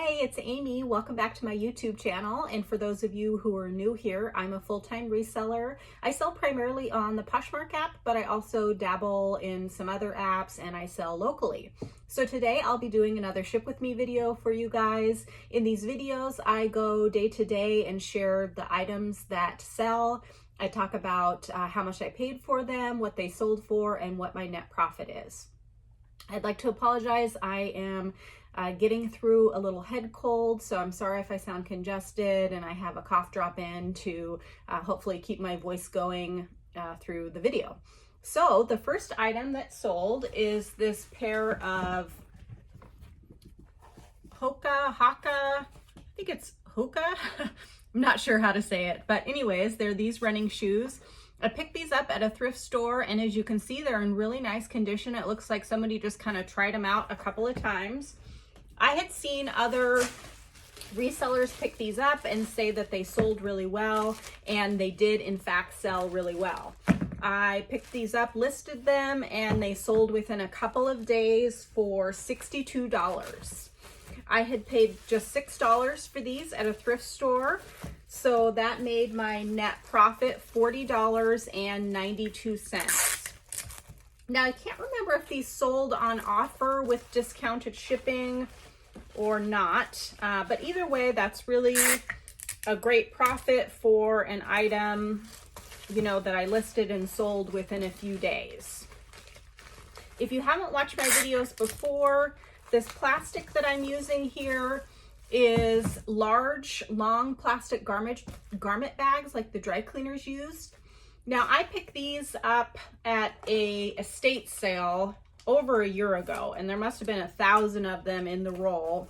Hey, it's Amy. Welcome back to my YouTube channel. And for those of you who are new here, I'm a full-time reseller. I sell primarily on the Poshmark app, but I also dabble in some other apps and I sell locally. So today I'll be doing another Ship With Me video for you guys. In these videos, I go day to day and share the items that sell. I talk about how much I paid for them, what they sold for, and what my net profit is. I'd like to apologize. I am getting through a little head cold, so I'm sorry if I sound congested and I have a cough drop in to hopefully keep my voice going through the video. So the first item that sold is this pair of Hoka, I think it's Hoka. I'm not sure how to say it, but anyways, they're these running shoes. I picked these up at a thrift store, and as you can see, they're in really nice condition. It looks like somebody just kind of tried them out a couple of times. I had seen other resellers pick these up and say that they sold really well, and they did in fact sell really well. I picked these up, listed them, and they sold within a couple of days for $62. I had paid just $6 for these at a thrift store, so that made my net profit $40.92. Now, I can't remember if these sold on offer with discounted shipping or not, but either way, that's really a great profit for an item, you know, that I listed and sold within a few days. If you haven't watched my videos before, this plastic that I'm using here is large, long plastic garment bags like the dry cleaners use. Now, I picked these up at a estate sale over a year ago, and there must have been 1,000 of them in the roll,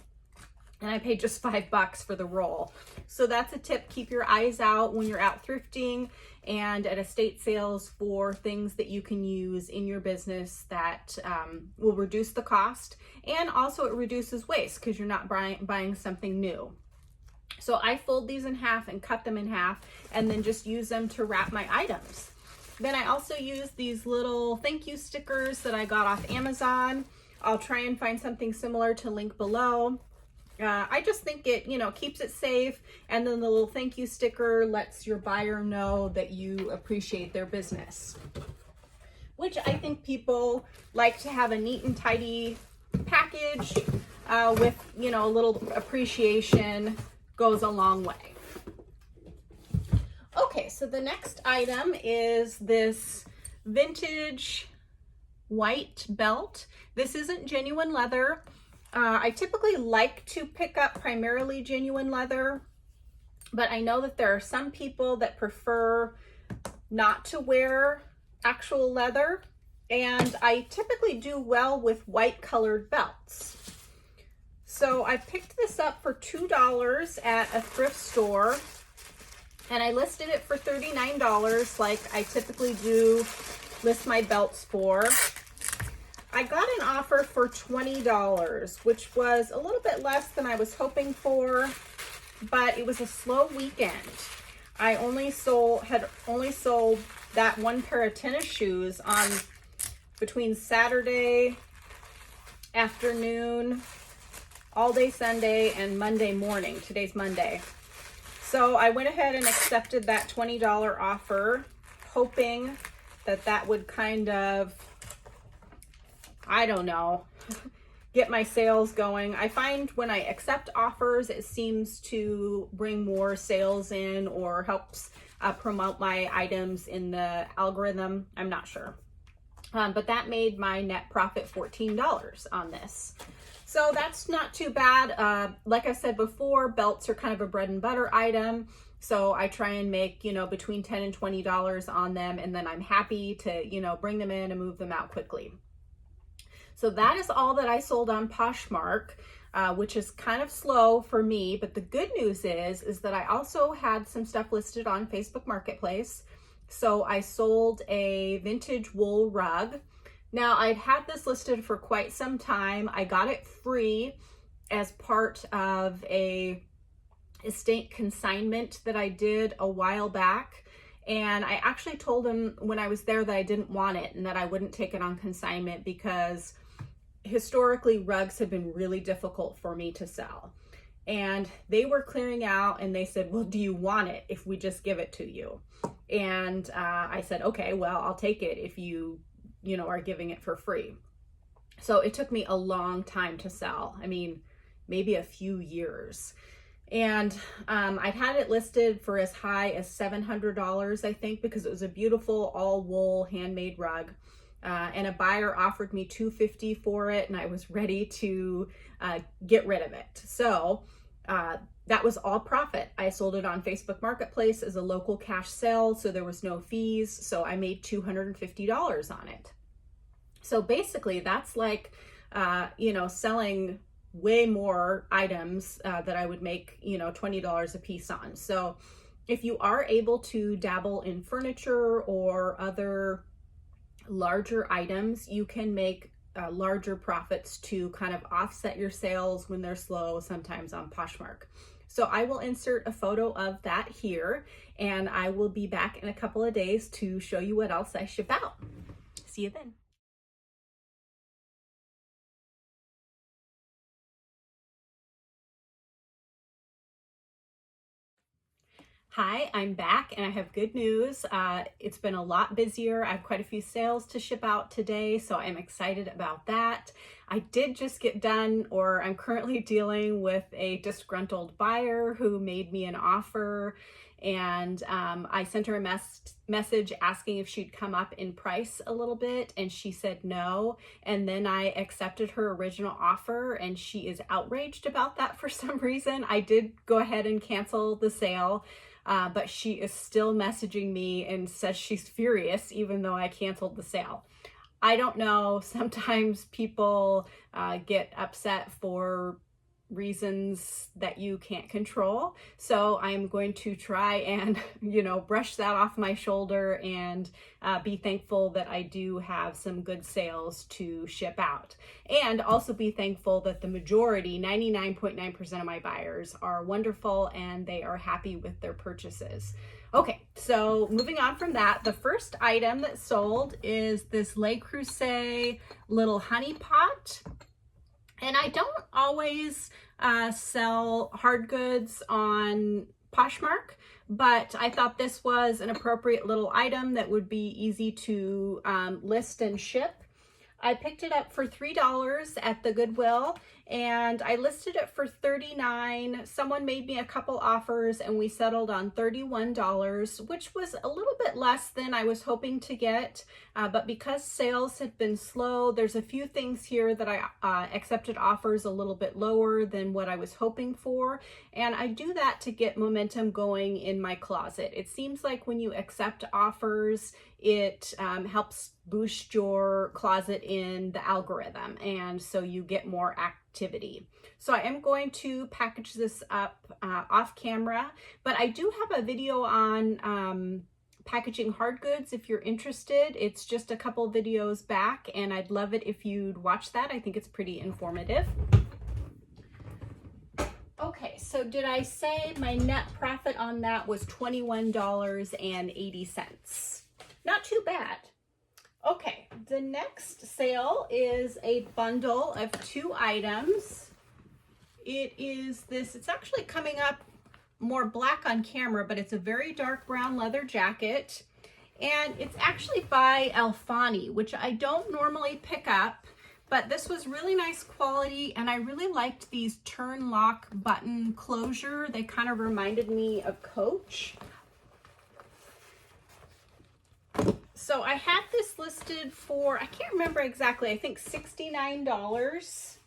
and I paid just $5 for the roll. So that's a tip. Keep your eyes out when you're out thrifting and at estate sales for things that you can use in your business that will reduce the cost, and also it reduces waste because you're not buying something new. So I fold these in half and cut them in half and then just use them to wrap my items. Then I also use these little thank you stickers that I got off Amazon. I'll try and find something similar to link below. I just think it, you know, keeps it safe, and then the little thank you sticker lets your buyer know that you appreciate their business, which I think people like to have a neat and tidy package with, you know, a little appreciation goes a long way. Okay, so the next item is this vintage white belt. This isn't genuine leather. I typically like to pick up primarily genuine leather, but I know that there are some people that prefer not to wear actual leather, and I typically do well with white colored belts. So I picked this up for $2 at a thrift store, and I listed it for $39 like I typically do list my belts for. I got an offer for $20, which was a little bit less than I was hoping for, but it was a slow weekend. I had only sold that one pair of tennis shoes on between Saturday afternoon, all day Sunday, and Monday morning. Today's Monday. So I went ahead and accepted that $20 offer, hoping that that would kind of, I don't know, get my sales going. I find when I accept offers, it seems to bring more sales in or helps promote my items in the algorithm. I'm not sure. But that made my net profit $14 on this. So that's not too bad. Like I said before, belts are kind of a bread and butter item. So I try and make, you know, between $10 and $20 on them, and then I'm happy to, you know, bring them in and move them out quickly. So that is all that I sold on Poshmark, which is kind of slow for me. But the good news is that I also had some stuff listed on Facebook Marketplace. So I sold a vintage wool rug. Now, I'd had this listed for quite some time. I got it free as part of a estate consignment that I did a while back. And I actually told him when I was there that I didn't want it and that I wouldn't take it on consignment because historically rugs have been really difficult for me to sell. and they were clearing out, and they said, well, do you want it if we just give it to you? And I said, okay, well, I'll take it if you are giving it for free. So it took me a long time to sell. I mean, maybe a few years. And I'd had it listed for as high as $700, I think, because it was a beautiful all wool handmade rug. And a buyer offered me $250 for it, and I was ready to get rid of it. So that was all profit. I sold it on Facebook Marketplace as a local cash sale, so there was no fees. So I made $250 on it. So basically, that's like, selling way more items that I would make, $20 a piece on. So if you are able to dabble in furniture or other larger items, you can make larger profits to kind of offset your sales when they're slow, sometimes on Poshmark. So I will insert a photo of that here, and I will be back in a couple of days to show you what else I ship out. See you then. Hi, I'm back, and I have good news. It's been a lot busier. I have quite a few sales to ship out today, so I'm excited about that. I did just get done, or I'm currently dealing with a disgruntled buyer who made me an offer, and I sent her a message asking if she'd come up in price a little bit, and she said no. And then I accepted her original offer, and she is outraged about that for some reason. I did go ahead and cancel the sale. But she is still messaging me and says she's furious even though I canceled the sale. I don't know, sometimes people get upset for reasons that you can't control. So I'm going to try and, brush that off my shoulder and be thankful that I do have some good sales to ship out. And also be thankful that the majority, 99.9% of my buyers are wonderful and they are happy with their purchases. Okay, so moving on from that, the first item that sold is this Le Creuset little honey pot. And I don't always sell hard goods on Poshmark, but I thought this was an appropriate little item that would be easy to list and ship. I picked it up for $3 at the Goodwill, and I listed it for $39. Someone made me a couple offers and we settled on $31, which was a little bit less than I was hoping to get. But because sales have been slow, there's a few things here that I accepted offers a little bit lower than what I was hoping for. And I do that to get momentum going in my closet. It seems like when you accept offers, it helps boost your closet in the algorithm, and so you get more activity. So I am going to package this up off camera, but I do have a video on packaging hard goods if you're interested. It's just a couple videos back, and I'd love it if you'd watch that. I think it's pretty informative. Okay, so did I say my net profit on that was $21.80? Not too bad. Okay, the next sale is a bundle of 2 items. It is this, it's actually coming up more black on camera, but it's a very dark brown leather jacket. And it's actually by Alfani, which I don't normally pick up, but this was really nice quality, and I really liked these turn lock button closure. They kind of reminded me of Coach. So I had this listed for, I can't remember exactly, I think $69.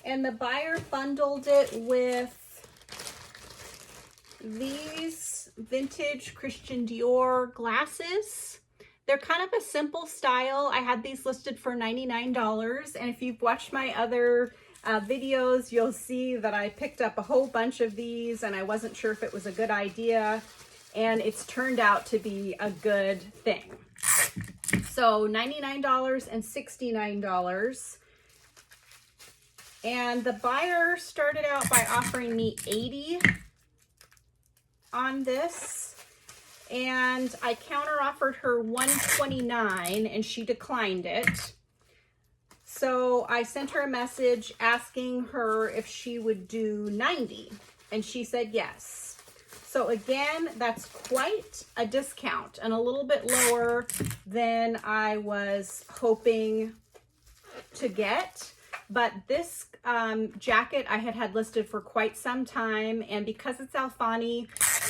And the buyer bundled it with these vintage Christian Dior glasses. They're kind of a simple style. I had these listed for $99. And if you've watched my other videos, you'll see that I picked up a whole bunch of these and I wasn't sure if it was a good idea. And it's turned out to be a good thing. So $99 and $69. And the buyer started out by offering me $80 on this. And I counter offered her $129 and she declined it. So I sent her a message asking her if she would do 90, and she said yes. So again, that's quite a discount and a little bit lower than I was hoping to get. But this jacket I had listed for quite some time, and because it's Alfani,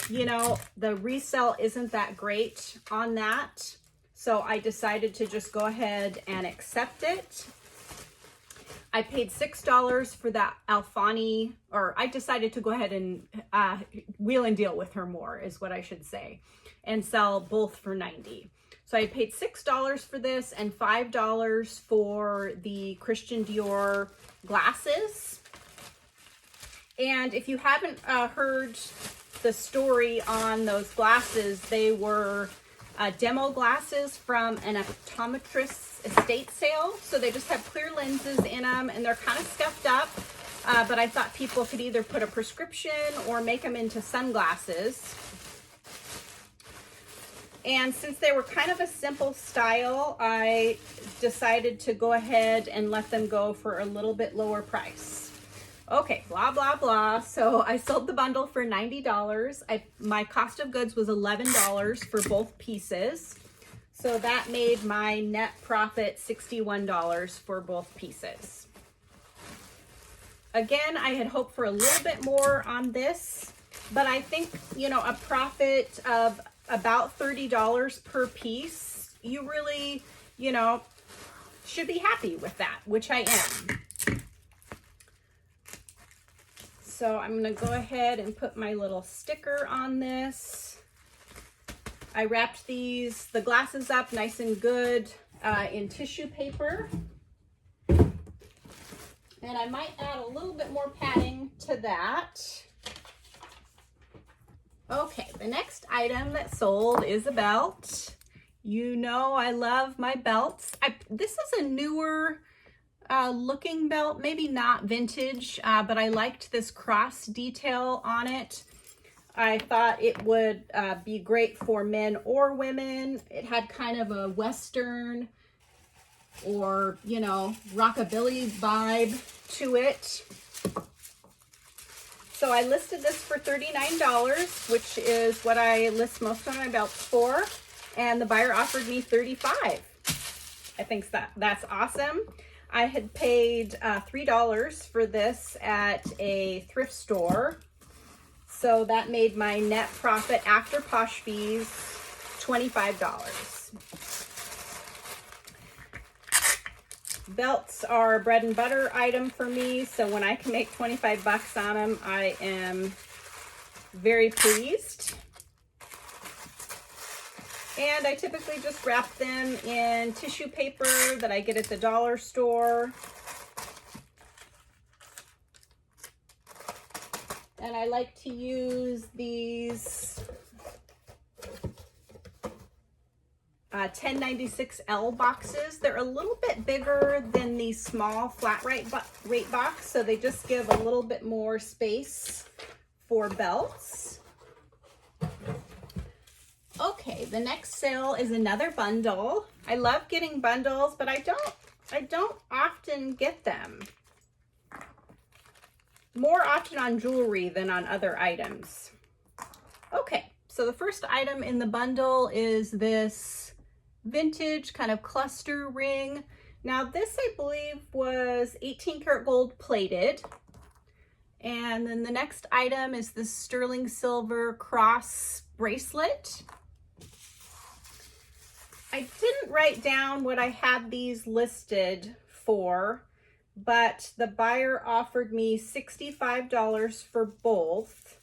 you know, the resale isn't that great on that. So I decided to just go ahead and accept it. I paid $6 for that Alfani, or I decided to go ahead and wheel and deal with her more, is what I should say, and sell both for 90. So I paid $6 for this and $5 for the Christian Dior glasses. And if you haven't heard the story on those glasses, they were demo glasses from an optometrist's estate sale. So they just have clear lenses in them, and they're kind of scuffed up, but I thought people could either put a prescription or make them into sunglasses. And since they were kind of a simple style, I decided to go ahead and let them go for a little bit lower price. Okay, blah, blah, blah. So I sold the bundle for $90. My cost of goods was $11 for both pieces. So that made my net profit $61 for both pieces. Again, I had hoped for a little bit more on this, but I think, you know, a profit of about $30 per piece, you really, you know, should be happy with that, which I am. So I'm going to go ahead and put my little sticker on this. I wrapped the glasses up nice and good in tissue paper. And I might add a little bit more padding to that. Okay, the next item that sold is a belt. You know I love my belts. This is a newer looking belt, maybe not vintage, but I liked this cross detail on it. I thought it would be great for men or women. It had kind of a Western or, you know, rockabilly vibe to it. So I listed this for $39, which is what I list most of my belts for, and the buyer offered me $35. I think that's awesome. I had paid $3 for this at a thrift store, so that made my net profit after Posh fees $25. Belts are a bread and butter item for me, so when I can make 25 bucks on them, I am very pleased. And I typically just wrap them in tissue paper that I get at the dollar store. And I like to use these 1096L boxes. They're a little bit bigger than the small flat rate box, so they just give a little bit more space for belts. Okay, the next sale is another bundle. I love getting bundles, but I don't often get them. More often on jewelry than on other items. Okay, so the first item in the bundle is this vintage kind of cluster ring. Now this, I believe, was 18 karat gold plated. And then the next item is this sterling silver cross bracelet. I didn't write down what I had these listed for, but the buyer offered me $65 for both.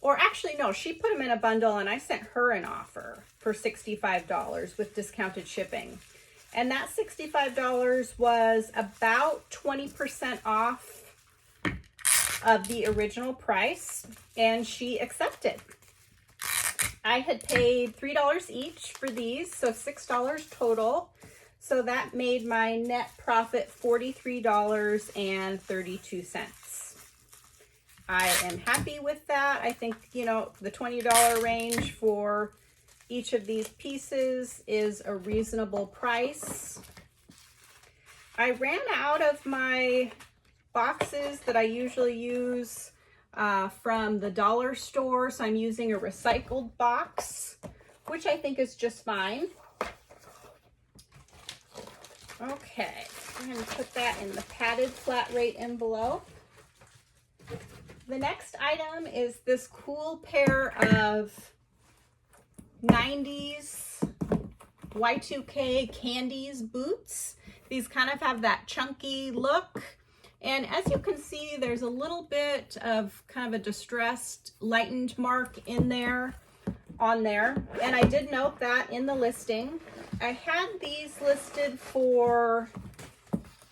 Or actually, no, she put them in a bundle and I sent her an offer for $65 with discounted shipping. And that $65 was about 20% off of the original price, and she accepted. I had paid $3 each for these, so $6 total. So that made my net profit $43.32. I am happy with that. I think, you know, the $20 range for each of these pieces is a reasonable price. I ran out of my boxes that I usually use from the dollar store, so I'm using a recycled box, which I think is just fine. Okay, I'm going to put that in the padded flat rate envelope. The next item is this cool pair of 90s Y2K Candies boots. These kind of have that chunky look. And as you can see, there's a little bit of kind of a distressed lightened mark in there, on there. And I did note that in the listing. I had these listed for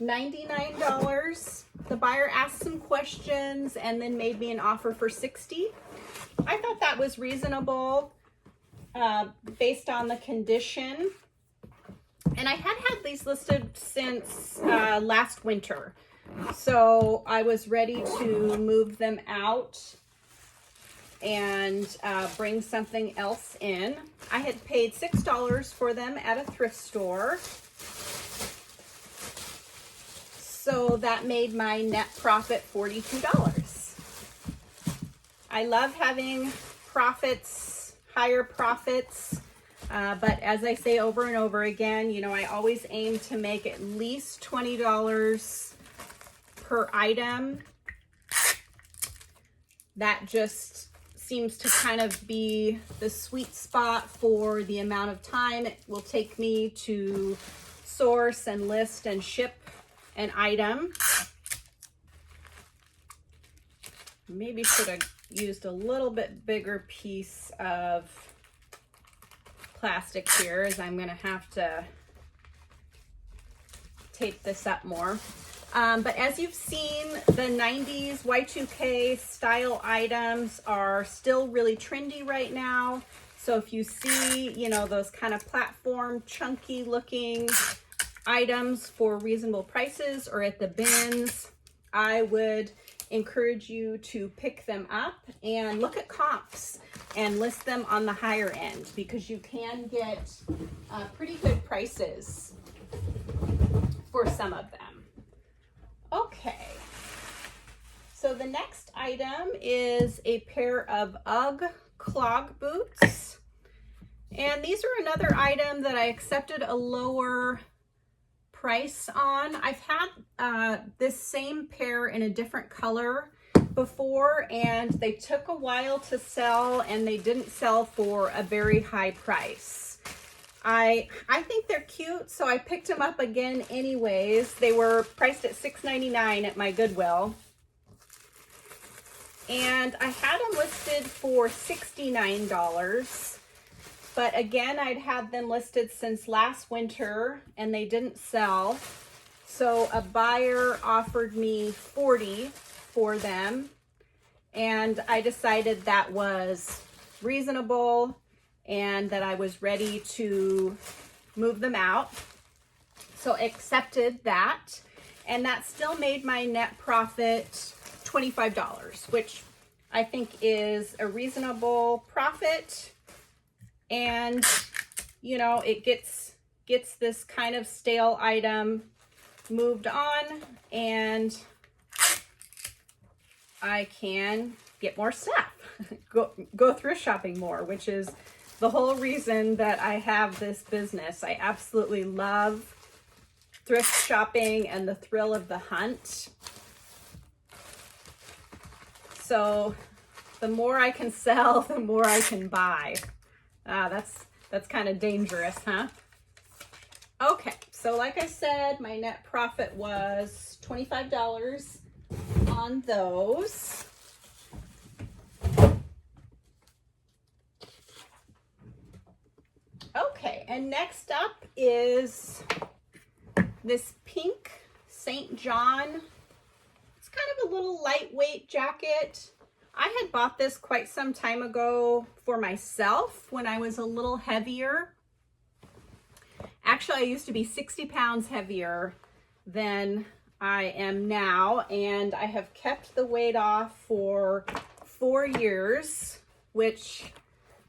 $99. The buyer asked some questions and then made me an offer for $60. I thought that was reasonable based on the condition. And I had these listed since last winter. So I was ready to move them out and bring something else in. I had paid $6 for them at a thrift store. So that made my net profit $42. I love having profits, higher profits. But as I say over and over again, you know, I always aim to make at least $20 per item. That just seems to kind of be the sweet spot for the amount of time it will take me to source and list and ship an item. Maybe should have used a little bit bigger piece of plastic here, as I'm gonna have to tape this up more. But as you've seen, the 90s Y2K style items are still really trendy right now. So if you see, you know, those kind of platform chunky looking items for reasonable prices or at the bins, I would encourage you to pick them up and look at comps and list them on the higher end, because you can get pretty good prices for some of them. Okay, so the next item is a pair of UGG clog boots. And these are another item that I accepted a lower price on. I've had this same pair in a different color before, and they took a while to sell, and they didn't sell for a very high price. I think they're cute, so I picked them up again anyways. They were priced at $6.99 at my Goodwill. And I had them listed for $69. But again, I'd had them listed since last winter and they didn't sell. So a buyer offered me $40 for them. And I decided that was reasonable and that I was ready to move them out. So accepted that. And that still made my net profit $25, which I think is a reasonable profit. And, you know, it gets this kind of stale item moved on, and I can get more stuff, go thrift shopping more, which is the whole reason that I have this business. I absolutely love thrift shopping and the thrill of the hunt. So the more I can sell, the more I can buy. That's kind of dangerous, huh? Okay, so like I said, my net profit was $25 on those. Okay, and next up is this pink St. John. It's kind of a little lightweight jacket. I had bought this quite some time ago for myself when I was a little heavier. Actually, I used to be 60 pounds heavier than I am now, and I have kept the weight off for 4 years, which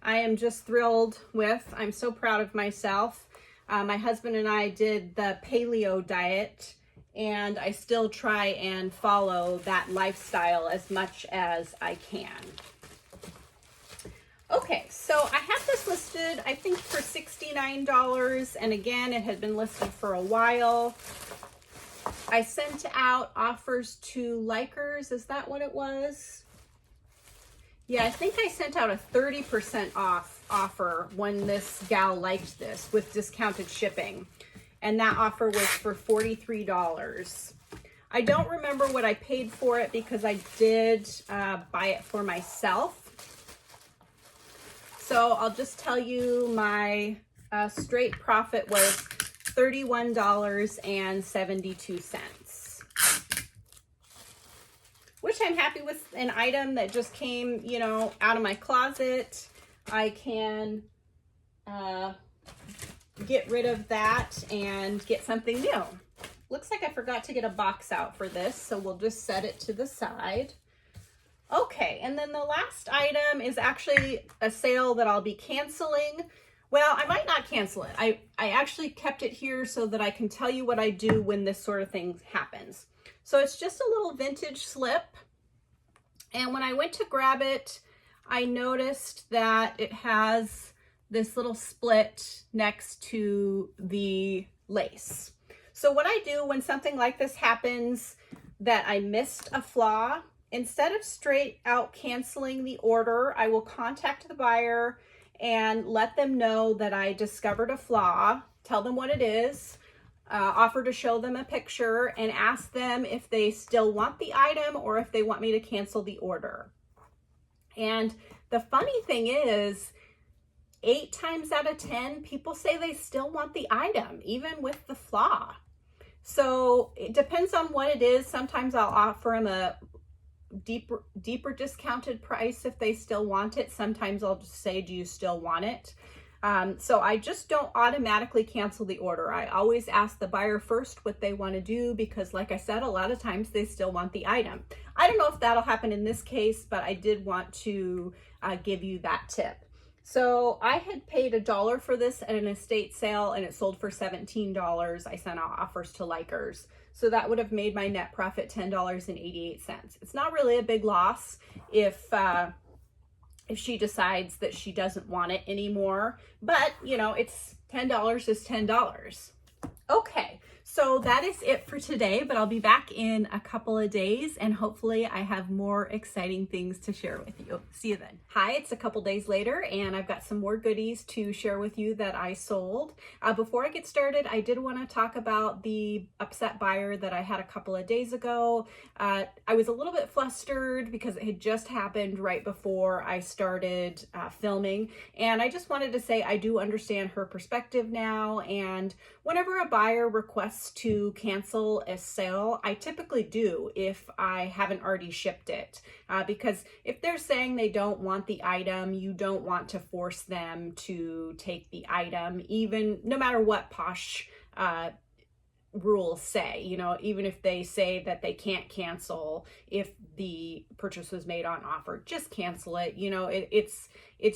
I am just thrilled with. I'm so proud of myself. My husband and I did the paleo diet and I still try and follow that lifestyle as much as I can. Okay, so I have this listed, I think, for $69, and again, it had been listed for a while. I sent out offers to likers. Is that what it was? Yeah, I think I sent out a 30% off offer when this gal liked this with discounted shipping. And that offer was for $43. I don't remember what I paid for it because I did buy it for myself. So I'll just tell you my straight profit was $31.72, which I'm happy with. An item that just came, you know, out of my closet. I can get rid of that and get something new. Looks like I forgot to get a box out for this, so we'll just set it to the side. Okay, and then the last item is actually a sale that I'll be canceling. Well, I might not cancel it. I actually kept it here so that I can tell you what I do when this sort of thing happens. So it's just a little vintage slip. And when I went to grab it, I noticed that it has this little split next to the lace. So what I do when something like this happens, that I missed a flaw, instead of straight out canceling the order, I will contact the buyer and let them know that I discovered a flaw, tell them what it is, offer to show them a picture, and ask them if they still want the item or if they want me to cancel the order. And the funny thing is, 8 times out of 10, people say they still want the item, even with the flaw. So it depends on what it is. Sometimes I'll offer them a deeper discounted price if they still want it. Sometimes I'll just say, do you still want it? So I just don't automatically cancel the order. I always ask the buyer first what they want to do, because like I said, a lot of times they still want the item. I don't know if that'll happen in this case, but I did want to give you that tip. So I had paid $1 for this at an estate sale and it sold for $17. I sent out offers to likers. So that would have made my net profit $10.88. It's not really a big loss if she decides that she doesn't want it anymore, but you know, it's $10 is $10. Okay, so that is it for today, but I'll be back in a couple of days and hopefully I have more exciting things to share with you. See you then. Hi, it's a couple days later and I've got some more goodies to share with you that I sold. Before I get started, I did want to talk about the upset buyer that I had a couple of days ago. I was a little bit flustered because it had just happened right before I started filming, and I just wanted to say I do understand her perspective now, and whenever a buyer requests to cancel a sale, I typically do if I haven't already shipped it, because if they're saying they don't want the item, you don't want to force them to take the item, even no matter what Posh rules say, you know, even if they say that they can't cancel if the purchase was made on offer, just cancel it. You know, it's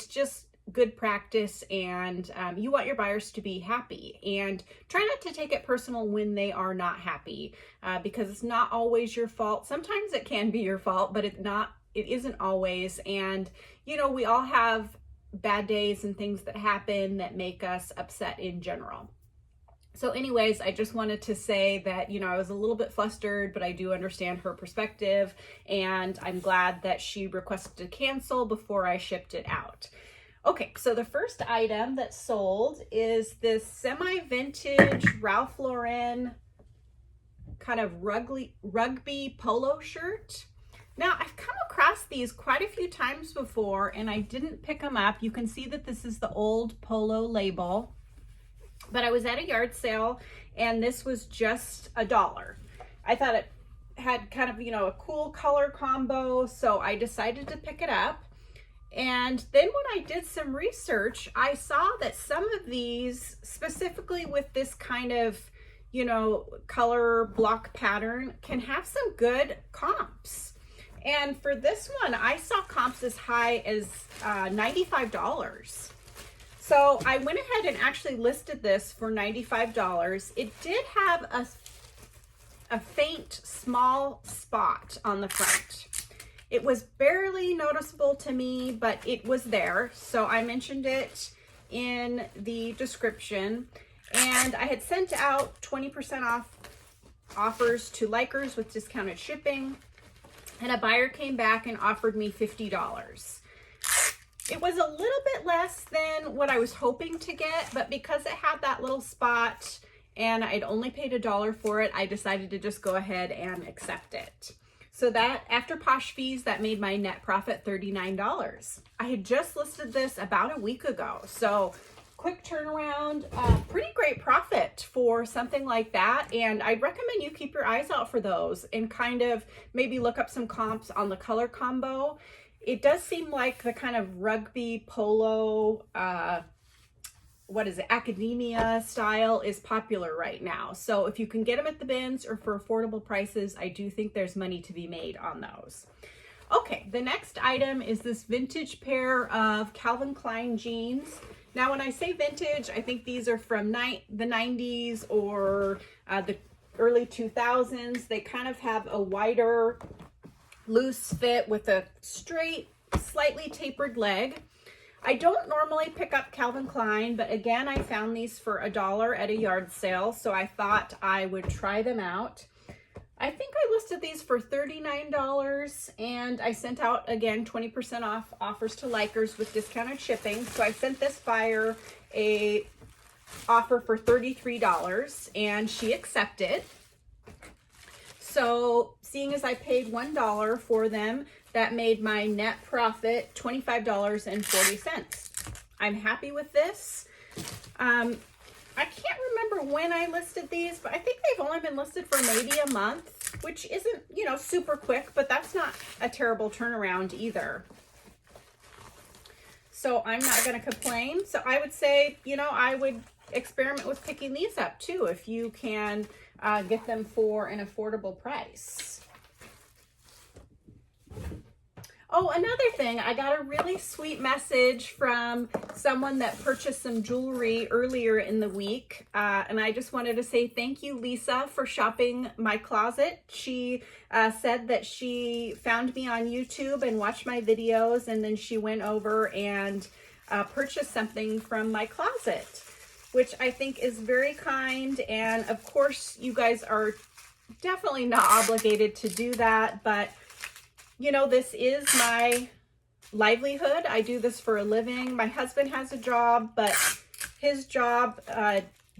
just good practice, and you want your buyers to be happy, and try not to take it personal when they are not happy, because it's not always your fault. Sometimes it can be your fault, but it isn't always. And you know, we all have bad days and things that happen that make us upset in general. So anyways, I just wanted to say that, you know, I was a little bit flustered, but I do understand her perspective, and I'm glad that she requested to cancel before I shipped it out. Okay, so the first item that sold is this semi-vintage Ralph Lauren kind of rugby polo shirt. Now, I've come across these quite a few times before, and I didn't pick them up. You can see that this is the old polo label, but I was at a yard sale, and this was just $1. I thought it had kind of, you know, a cool color combo, so I decided to pick it up. And then when I did some research, I saw that some of these, specifically with this kind of, you know, color block pattern, can have some good comps. And for this one, I saw comps as high as $95. So I went ahead and actually listed this for $95. It did have a faint, small spot on the front. It was barely noticeable to me, but it was there. So I mentioned it in the description. And I had sent out 20% off offers to likers with discounted shipping. And a buyer came back and offered me $50. It was a little bit less than what I was hoping to get, but because it had that little spot and I'd only paid $1 for it, I decided to just go ahead and accept it. So that, after Posh fees, that made my net profit $39. I had just listed this about a week ago, so quick turnaround, pretty great profit for something like that. And I'd recommend you keep your eyes out for those and kind of maybe look up some comps on the color combo. It does seem like the kind of rugby polo, academia style is popular right now. So if you can get them at the bins or for affordable prices, I do think there's money to be made on those. Okay, the next item is this vintage pair of Calvin Klein jeans. Now, when I say vintage, I think these are from the 90s or the early 2000s. They kind of have a wider, loose fit with a straight, slightly tapered leg. I don't normally pick up Calvin Klein, but again, I found these for $1 at a yard sale, so I thought I would try them out. I think I listed these for $39, and I sent out, again, 20% off offers to likers with discounted shipping. So I sent this buyer a offer for $33, and she accepted. So seeing as I paid $1 for them, that made my net profit $25.40. I'm happy with this. I can't remember when I listed these, but I think they've only been listed for maybe a month, which isn't, super quick, but that's not a terrible turnaround either. So I'm not going to complain. So I would say, I would experiment with picking these up too, if you can get them for an affordable price. Oh, another thing, I got a really sweet message from someone that purchased some jewelry earlier in the week. And I just wanted to say thank you, Lisa, for shopping my closet. She said that she found me on YouTube and watched my videos, and then she went over and purchased something from my closet, which I think is very kind. And of course, you guys are definitely not obligated to do that, but this is my livelihood. I do this for a living. My husband has a job, but his job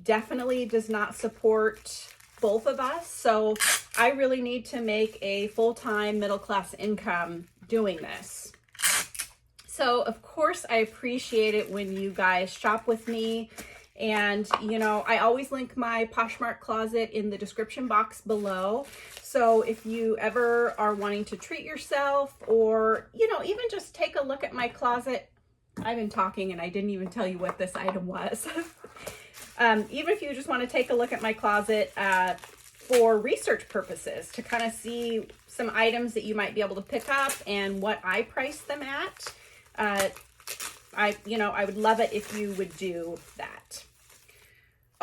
definitely does not support both of us. So I really need to make a full-time middle-class income doing this. So of course, I appreciate it when you guys shop with me. And, I always link my Poshmark closet in the description box below. So if you ever are wanting to treat yourself or, even just take a look at my closet, I've been talking and I didn't even tell you what this item was. Even if you just want to take a look at my closet for research purposes to kind of see some items that you might be able to pick up and what I price them at, I would love it if you would do that.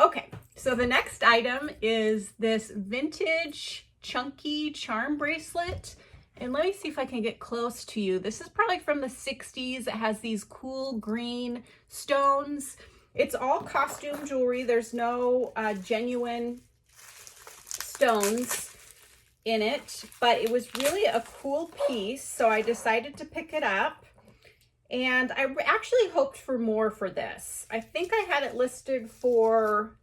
Okay, so the next item is this vintage chunky charm bracelet. And let me see if I can get close to you. This is probably from the 60s. It has these cool green stones. It's all costume jewelry. There's no genuine stones in it, but it was really a cool piece. So I decided to pick it up. And I actually hoped for more for this. I think I had it listed for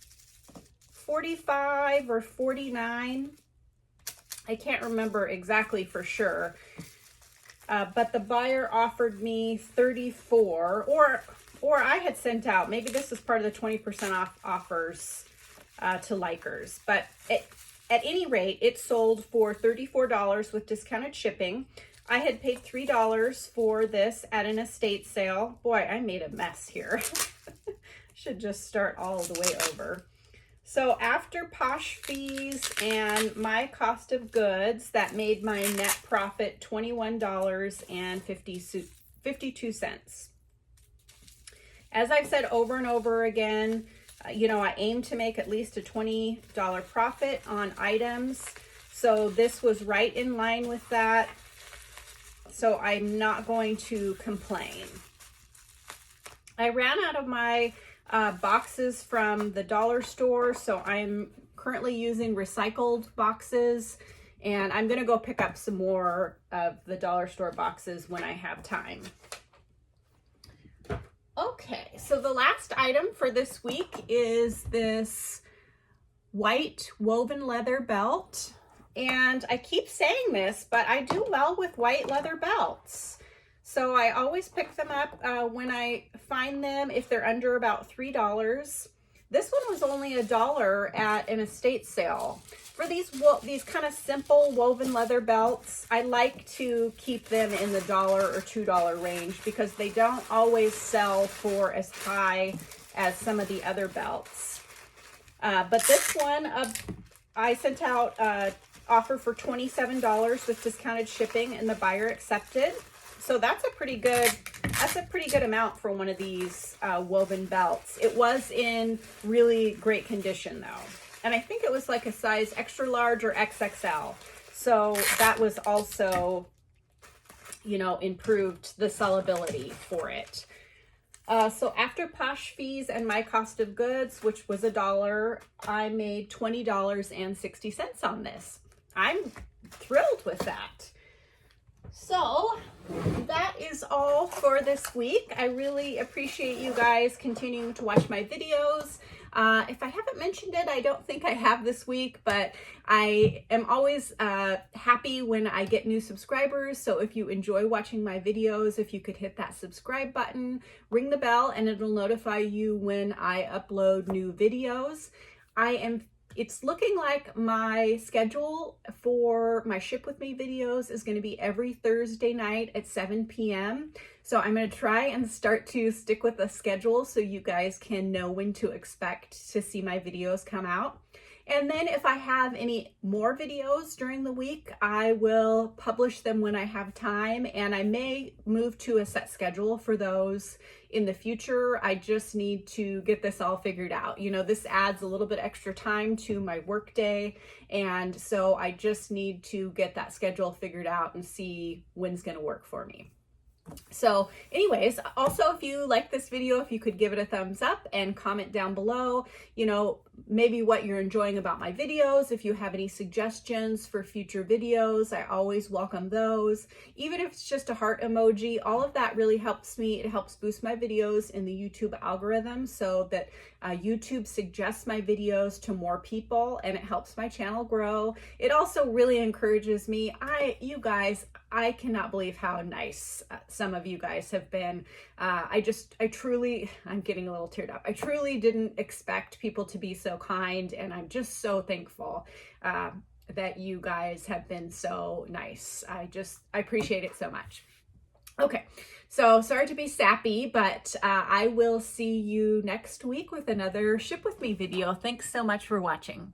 $45 or $49. I can't remember exactly for sure. But the buyer offered me $34, or I had sent out, maybe this is part of the 20% off offers to likers. But at any rate, it sold for $34 with discounted shipping. I had paid $3 for this at an estate sale. Boy, I made a mess here. Should just start all the way over. So after Posh fees and my cost of goods, that made my net profit $21.52. As I've said over and over again, You know, I aim to make at least a $20 profit on items. So this was right in line with that. So I'm not going to complain. I ran out of my boxes from the dollar store, so I'm currently using recycled boxes, and I'm gonna go pick up some more of the dollar store boxes when I have time. Okay, so the last item for this week is this white woven leather belt. And I keep saying this, but I do well with white leather belts. So I always pick them up when I find them, if they're under about $3. This one was only $1 at an estate sale. For these kind of simple woven leather belts, I like to keep them in the $1 or $2 range because they don't always sell for as high as some of the other belts. But this one, I sent out offer for $27 with discounted shipping, and the buyer accepted. So that's a pretty good amount for one of these woven belts. It was in really great condition though. And I think it was like a size extra large or XXL. So that was also, you know, improved the sellability for it. So after Posh fees and my cost of goods, which was $1, I made $20.60 on this. I'm thrilled with that. So that is all for this week. I really appreciate you guys continuing to watch my videos. If I haven't mentioned it, I don't think I have this week, but I am always happy when I get new subscribers. So if you enjoy watching my videos, if you could hit that subscribe button, ring the bell, and it'll notify you when I upload new videos. It's looking like my schedule for my Ship With Me videos is going to be every Thursday night at 7 p.m. So I'm going to try and start to stick with the schedule so you guys can know when to expect to see my videos come out. And then if I have any more videos during the week, I will publish them when I have time, and I may move to a set schedule for those in the future. I just need to get this all figured out. You know, this adds a little bit extra time to my work day, and so I just need to get that schedule figured out and see when's going to work for me. So anyways, also, if you like this video, if you could give it a thumbs up and comment down below, you know, maybe what you're enjoying about my videos. If you have any suggestions for future videos, I always welcome those. Even if it's just a heart emoji, all of that really helps me. It helps boost my videos in the YouTube algorithm so that YouTube suggests my videos to more people, and it helps my channel grow. It also really encourages me. You guys, I cannot believe how nice some of you guys have been. I'm getting a little teared up. I truly didn't expect people to be so kind, and I'm just so thankful that you guys have been so nice. I appreciate it so much. Okay, so sorry to be sappy, but I will see you next week with another Ship With Me video. Thanks so much for watching.